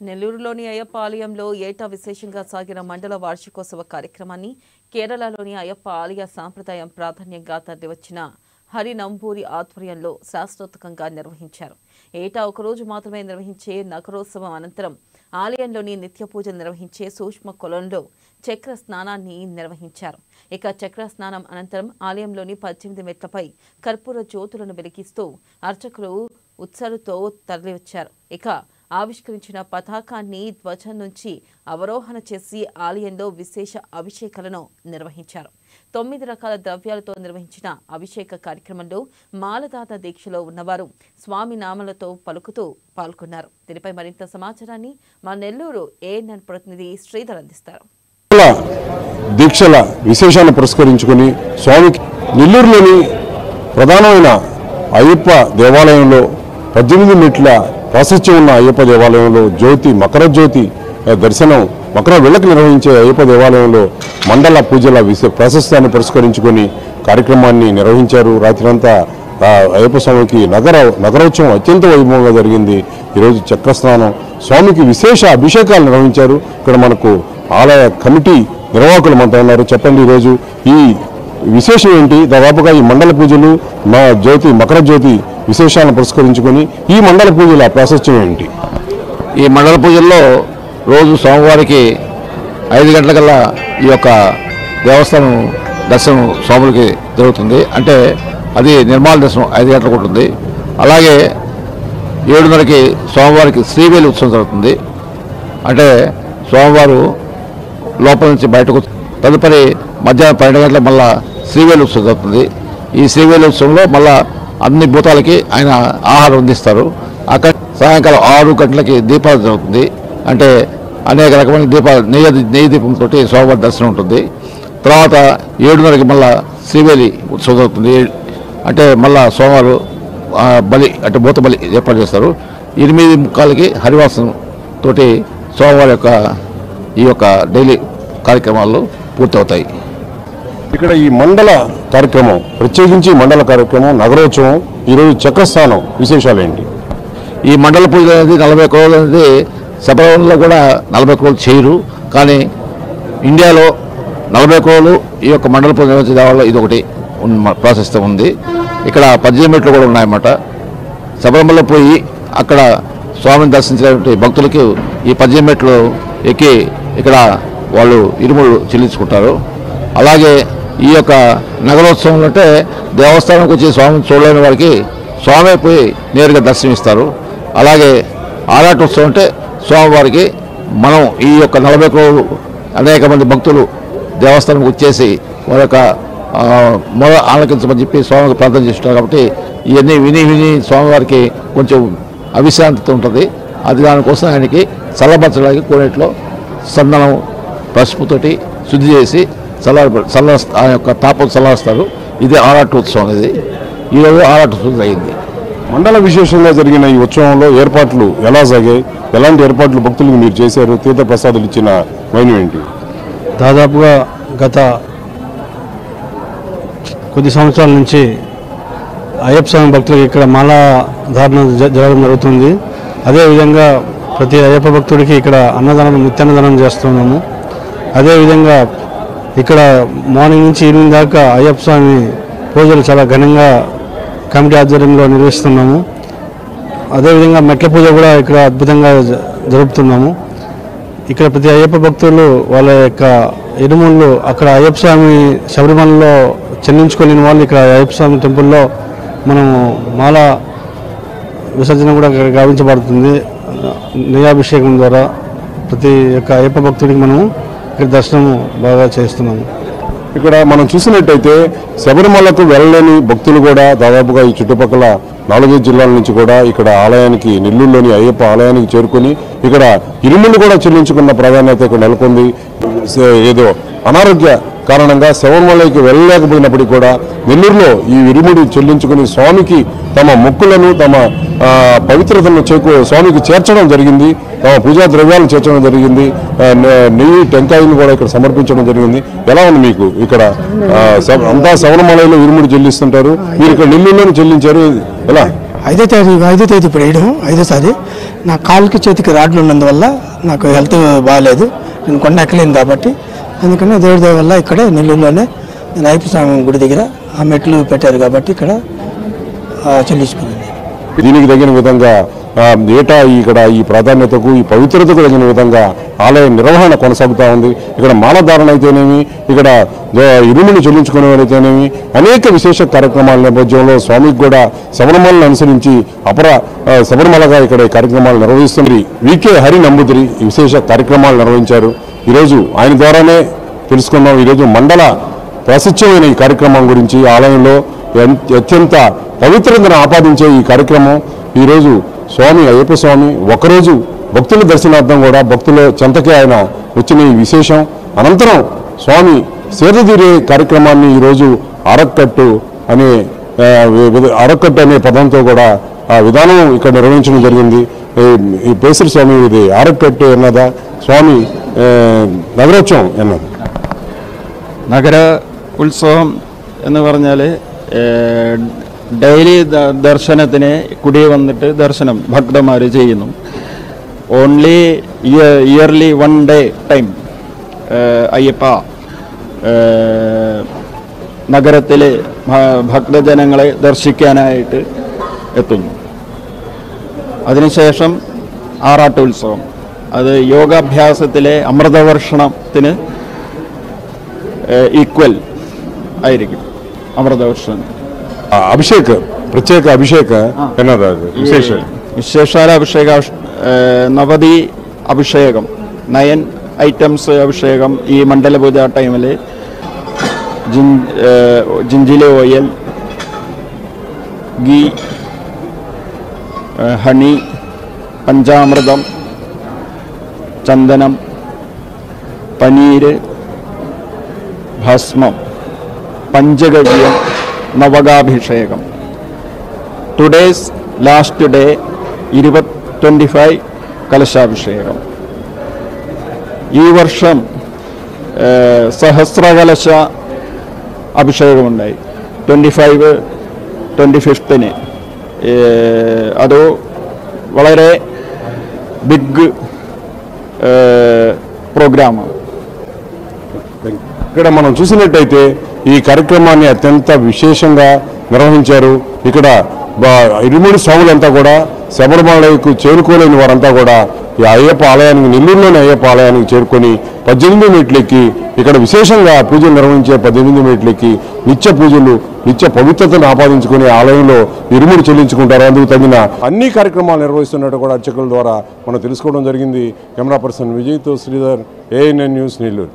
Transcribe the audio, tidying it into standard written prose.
నెల్లూరులోని అయ్యప్ప ఆలయంలో ఏటా విశేషంగా సాగిన మండల వార్షికోత్సవ కార్యక్రమాన్ని కేరళలోని అయ్యప్ప ఆలయ సాంప్రదాయం ప్రాధాన్యంగా తరలివచ్చిన హరినంబూరి ఆధ్వర్యంలో శాస్త్రోత్తకంగా నిర్వహించారు. ఏటా ఒకరోజు మాత్రమే నిర్వహించే నగరోత్సవం అనంతరం ఆలయంలోని నిత్య పూజలు నిర్వహించే సూక్ష్మ కొలంలో చక్ర స్నానాన్ని నిర్వహించారు. ఇక చక్ర స్నానం అనంతరం ఆలయంలోని 18 మెట్లపై కర్పూర జ్యోతులను వెలిగిస్తూ అర్చకులు ఉత్సరుతో తరలివచ్చారు. ఇక ఆవిష్కరించిన పతాకాన్ని ధ్వజం నుంచి అవరోహణ చేసి ఆలయంలో విశేష అభిషేకాలను నిర్వహించారు. 9 రకాల ద్రవ్యాలతో నిర్వహించిన అభిషేక కార్యక్రమంలో మాలదాత దీక్షలో ఉన్నవారు స్వామి నామలతో పలుకుతూ పాల్గొన్నారు. దీనిపై మరింత సమాచారాన్ని మా నెల్లూరు ఏఎన్ఎన్ ప్రతినిధి శ్రీధర్ అందిస్తారు. దీక్షల విశేషాన్ని పురస్కరించుకుని స్వామికి నెల్లూరులోని ప్రధానమైన అయ్యప్ప దేవాలయంలో 18 మెట్ల ప్రాశస్త్యం ఉన్న అయ్యప్ప దేవాలయంలో మకర జ్యోతి దర్శనం మకర వేళకు నిర్వహించే అయ్యప్ప దేవాలయంలో మండల పూజల ప్రాశస్త్యాన్ని పురస్కరించుకొని కార్యక్రమాన్ని నిర్వహించారు. రాత్రంతా అయ్యప్ప స్వామికి నగరోత్సవం అత్యంత వైభవంగా జరిగింది. ఈరోజు చక్రస్నానం స్వామికి విశేష అభిషేకాలు నిర్వహించారు. ఇక్కడ మనకు ఆలయ కమిటీ నిర్వాహకులు మనతో ఉన్నారు. చెప్పండి, ఈరోజు ఈ విశేషం ఏంటి? దాదాపుగా ఈ మండల పూజలు మకర జ్యోతి విశేషాలను పురస్కరించుకొని ఈ మండల పూజల ప్రాశస్త్యం ఏంటి? ఈ మండల పూజల్లో రోజు సోమవారికి 5 గంటలకల్లా ఈ యొక్క దేవస్థానం దర్శనం స్వాములకి జరుగుతుంది. అంటే అది నిర్మాల దర్శనం 5 గంటలకు ఉంటుంది. అలాగే 7:30కి సోమవారికి శ్రీవేలి ఉత్సవం జరుగుతుంది. అంటే సోమవారు లోపల నుంచి బయటకు తదుపరి మధ్యాహ్నం 12 గంటలకు మళ్ళా శ్రీవేలి ఉత్సవం జరుగుతుంది. ఈ శ్రీవేలి ఉత్సవంలో మళ్ళా అన్ని భూతాలకి ఆయన ఆహారం అందిస్తారు. అక్కడ సాయంకాలం 6 గంటలకి దీపాలు జరుగుతుంది. అంటే అనేక రకమైన దీపాలు నెయ్యి దీపంతో సోమవారి దర్శనం ఉంటుంది. తర్వాత 7:30కి మళ్ళా శ్రీవేలి ఉత్సవం జరుగుతుంది. అంటే మళ్ళా సోమవారం బలి అంటే భూత బలి ఏర్పాటు చేస్తారు. 8:45కి హరివాసం తోటి సోమవారం ఈ యొక్క డైలీ కార్యక్రమాలు పూర్తవుతాయి. ఇక్కడ ఈ మండల కార్యక్రమం, ప్రత్యేకించి మండల కార్యక్రమం నగరోత్సవం, ఈరోజు చక్రస్థానం విశేషాలు ఏంటి? ఈ మండల పూజ అనేది 40 క్రోర్లు అనేది శబరిమలలో కూడా 40 క్రోర్లు చేయరు. కానీ ఇండియాలో 40 క్రోర్లు ఈ యొక్క మండల పూజ నిర్వహించే దానివల్ల ఇది ఒకటి ప్రాసెస్ ఉంది. ఇక్కడ 18 మెట్లు కూడా ఉన్నాయన్నమాట. శబరిమలలో పోయి అక్కడ స్వామిని దర్శించినటువంటి భక్తులకి ఈ 18 మెట్లు ఎక్కి ఇక్కడ వాళ్ళు ఇరుములు చెల్లించుకుంటారు. అలాగే ఈ యొక్క నగరోత్సవం అంటే దేవస్థానంకి వచ్చి స్వామిని చూడలేని వారికి స్వామి పోయి నేరుగా దర్శనమిస్తారు. అలాగే ఆరాటోత్సవం అంటే స్వామివారికి మనం ఈ యొక్క 40 క్రోర్లు అనేక మంది భక్తులు దేవస్థానంకి వచ్చేసి వారి యొక్క మొద ఆలకించమని చెప్పి స్వామికి ప్రార్థన చేస్తున్నారు. కాబట్టి ఇవన్నీ విని స్వామివారికి కొంచెం అవిశ్రాంతి ఉంటుంది. అది దానికోసం ఆయనకి చల్లబరచడానికి కోనేట్లో సందనం పసుపుతోటి శుద్ధి చేసి ఆ యొక్క తాపం చల్లారుస్తారు. ఇది ఆరాటోత్సవం అనేది. ఈరోజు ఆరాటోత్సవం అయింది. మండల విశేషంగా జరిగిన ఈ ఉత్సవంలో ఏర్పాట్లు ఎలా సాగాయి? ఎలాంటి ఏర్పాట్లు భక్తులకు మీరు చేశారు? తీర్థ ప్రసాదాలు ఇచ్చిన వైనం ఏంటి? దాదాపుగా గత కొద్ది సంవత్సరాల నుంచి అయ్యప్ప స్వామి భక్తులకు ఇక్కడ మాలా ధారణ జరగడం జరుగుతుంది. అదేవిధంగా ప్రతి అయ్యప్ప భక్తుడికి ఇక్కడ నిత్యాన్నదానం చేస్తున్నాము. అదేవిధంగా ఇక్కడ మార్నింగ్ నుంచి ఈవినింగ్ దాకా అయ్యప్ప స్వామి పూజలు చాలా ఘనంగా కమిటీ ఆధ్వర్యంలో నిర్వహిస్తున్నాము. అదేవిధంగా మెట్ల పూజ కూడా ఇక్కడ అద్భుతంగా జరుపుతున్నాము. ఇక్కడ ప్రతి అయ్యప్ప భక్తులు వాళ్ళ యొక్క ఇరుముళ్ళు అక్కడ అయ్యప్ప స్వామి శబరిమలలో చెల్లించుకోలేని వాళ్ళు ఇక్కడ అయ్యప్ప స్వామి టెంపుల్లో మనము మాల విసర్జన కూడా గావించబడుతుంది. నెయ్యాభిషేకం ద్వారా ప్రతి యొక్క అయ్యప్ప భక్తుడికి మనము ఇక్కడ దర్శనం బాగా చేస్తున్నాము. ఇక్కడ మనం చూసినట్టయితే శబరిమలకు వెళ్ళలేని భక్తులు కూడా దాదాపుగా ఈ చుట్టుపక్కల 4 జిల్లాల నుంచి కూడా ఇక్కడ ఆలయానికి, నెల్లూరులోని అయ్యప్ప ఆలయానికి చేరుకుని ఇక్కడ ఇరుములు కూడా చెల్లించుకున్న ప్రాధాన్యత ఇక్కడ నెలకొంది. ఏదో అనారోగ్య కారణంగా శబరిమలకి వెళ్ళలేకపోయినప్పటికీ కూడా నెల్లూరులో ఈ ఇరుముడి చెల్లించుకుని స్వామికి తమ మొక్కులను, తమ పవిత్రతను స్వామికి చేర్చడం జరిగింది. తమ పూజా ద్రవ్యాలను చేర్చడం జరిగింది. నెయ్యి టెంకాయలు కూడా ఇక్కడ సమర్పించడం జరిగింది. ఎలా ఉంది మీకు ఇక్కడ? అంతా శబరిమలలో ఇరుముడి చెల్లిస్తుంటారు, మీరు ఇక్కడ నెల్లూరులోనే చెల్లించారు. ఎలా? 5వ తేదీ ఇప్పుడు వేయడం 5వ. నా కాలుకి చేతికి రాడ్లు ఉన్నందువల్ల నాకు హెల్త్ బాగాలేదు, నేను కొండ ఎక్కలేను కాబట్టి అందుకని దేవుడి దయ వల్ల ఇక్కడే నెల్లూరులోనే నేను అయ్యప్ప స్వామి గుడి దగ్గర ఆ మెట్లు పెట్టారు కాబట్టి ఇక్కడ చెల్లించుకున్నాను. దీనికి తగిన విధంగా ఏటా ఇక్కడ ఈ ప్రాధాన్యతకు ఈ పవిత్రతకు తగిన విధంగా ఆలయ నిర్వహణ కొనసాగుతూ ఉంది. ఇక్కడ మాలధారణ అయితేనేమి, ఇక్కడ ఇరుములు చెల్లించుకునేవారైతేనేమి అనేక విశేష కార్యక్రమాల నేపథ్యంలో స్వామికి కూడా శబరిమలను అనుసరించి శబరిమలగా ఇక్కడ ఈ కార్యక్రమాలు నిర్వహిస్తుంది. వికే హరి నంబూదిరి ఈ విశేష కార్యక్రమాలు నిర్వహించారు. ఈరోజు ఆయన ద్వారానే తెలుసుకున్నాం. ఈరోజు మండల ప్రాశస్త్యమైన ఈ కార్యక్రమం గురించి ఆలయంలో అత్యంత పవిత్రతను ఆపాదించే ఈ కార్యక్రమం ఈరోజు స్వామి అయ్యప్ప స్వామి ఒకరోజు భక్తుల దర్శనార్థం కూడా భక్తుల చెంతకే ఆయన వచ్చిన ఈ విశేషం. అనంతరం స్వామి సేదతీరే కార్యక్రమాన్ని ఈరోజు అరక్కట్టు అనే పదంతో కూడా ఆ విధానం ఇక్కడ నిర్వహించడం జరిగింది. ഈ പേസർ സ്വാമി ഇത് ആറക്കെട്ട് എന്നത് സ്വാമി നഗരോത്സവം എന്നത് നഗര ഉത്സവം എന്ന് പറഞ്ഞാൽ ഡെയിലി ദർശനത്തിന് കുടി വന്നിട്ട് ദർശനം ഭക്തന്മാർ ചെയ്യുന്നു. Only yearly 1 day time Ayyappa നഗരത്തിൽ ഭക്തജനങ്ങളെ ദർശിക്കാനായിട്ട് എത്തുന്നു. അതിനുശേഷം ആറാട്ട് ഉത്സവം, അത് യോഗാഭ്യാസത്തിലെ അമൃതവർഷണത്തിന് ഈക്വൽ ആയിരിക്കും. അമൃതവർഷണം അഭിഷേക് പ്രത്യേക അഭിഷേക് വിശേഷാല അഭിഷേക നവതി അഭിഷേകം 9 items അഭിഷേകം ഈ മണ്ഡലപൂജ ടൈമിൽ ജിഞ്ചിലെ ഓയിൽ, ഗീ, ഹണി, പഞ്ചാമൃതം, ചന്ദനം, പനീര്, ഭസ്മം, പഞ്ചഗവ്യം, നവകാഭിഷേകം. ടുഡേസ് ലാസ്റ്റ് ഡേ 25 കലശാഭിഷേകം. ഈ വർഷം സഹസ്രകലശ അഭിഷേകമുണ്ടായി 25-25 അത് വളരെ బిగ్ ప్రోగ్రామ్. ఇక్కడ మనం చూసినట్టయితే ఈ కార్యక్రమాన్ని అత్యంత విశేషంగా నిర్వహించారు. ఇక్కడ ఇరుముడి స్వాములంతా కూడా శబరిమలకు చేరుకోలేని వారంతా కూడా ఈ అయ్యప్ప ఆలయానికి, నెల్లూరులోని అయ్యప్ప ఆలయానికి చేరుకొని 18 మెట్లెక్కి ఇక్కడ విశేషంగా పూజలు నిర్వహించే 18 మెట్లెక్కి నిత్య పూజలు, నిత్య పవిత్రతను ఆపాదించుకుని ఆలయంలో ఇరుముడి చెల్లించుకుంటారు. అందుకు తగిన అన్ని కార్యక్రమాలు నిర్వహిస్తున్నట్టు కూడా అర్చకుల ద్వారా మనం తెలుసుకోవడం జరిగింది. కెమెరా పర్సన్ విజయ్తో శ్రీధర్, ANN న్యూస్, నెల్లూరు.